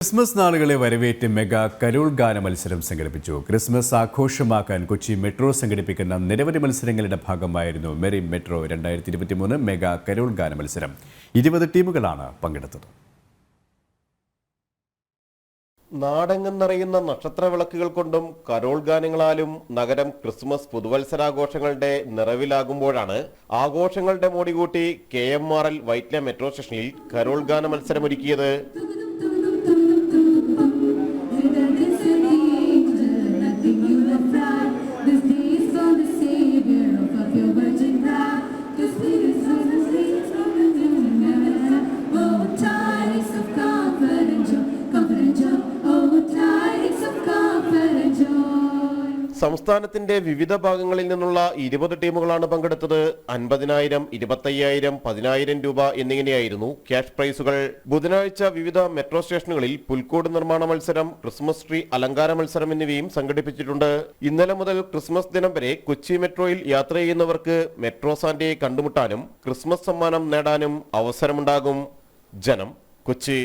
Christmas നാളുകളെ വരവേറ്റ് mega Carol ഗാന മത്സരം സംഘടിപ്പിച്ചു. ക്രിസ്മസ് ആഘോഷമാക്കാൻ കൊച്ചി മെട്രോ സംഘടിപ്പിക്കുന്ന നിരവധി മത്സരങ്ങളുടെ ഭാഗമായിരുന്നു മെറി മെട്രോ 2023 മെഗാ കരോൾ ഗാന മത്സരം. 20 ടീമുകളാണ് പങ്കെടുത്തത്. നാടെങ്ങും നിറയുന്ന നക്ഷത്ര വിളക്കുകൾ കൊണ്ടും കരോൾ ഗാനങ്ങളാലും നഗരം ക്രിസ്മസ് പുതുവത്സരാഘോഷങ്ങളുടെ നിറവിലാകുമ്പോഴാണ് ആഘോഷങ്ങളുടെ മോടികൂട്ടി KMRL വൈറ്റ്ല മെട്രോ സ്റ്റേഷനിൽ കരോൾ ഗാന മത്സരമൊരുക്കിയത്. സംസ്ഥാനത്തിന്റെ വിവിധ ഭാഗങ്ങളിൽ നിന്നുള്ള 20 ടീമുകളാണ് പങ്കെടുത്തത്. 50,000, 25,000, 10,000 രൂപ എന്നിങ്ങനെയായിരുന്നു ക്യാഷ് പ്രൈസുകൾ. ബുധനാഴ്ച വിവിധ മെട്രോ സ്റ്റേഷനുകളിൽ പുൽക്കൂട് നിർമ്മാണ മത്സരം, ക്രിസ്മസ് ട്രീ അലങ്കാര മത്സരം എന്നിവയും സംഘടിപ്പിച്ചിട്ടുണ്ട്. ഇന്നലെ മുതൽ ക്രിസ്മസ് ദിനം വരെ കൊച്ചി മെട്രോയിൽ യാത്ര ചെയ്യുന്നവർക്ക് മെട്രോ സാന്റയെ കണ്ടുമുട്ടാനും ക്രിസ്മസ് സമ്മാനം നേടാനും അവസരമുണ്ടാകും. ജനം, കൊച്ചി.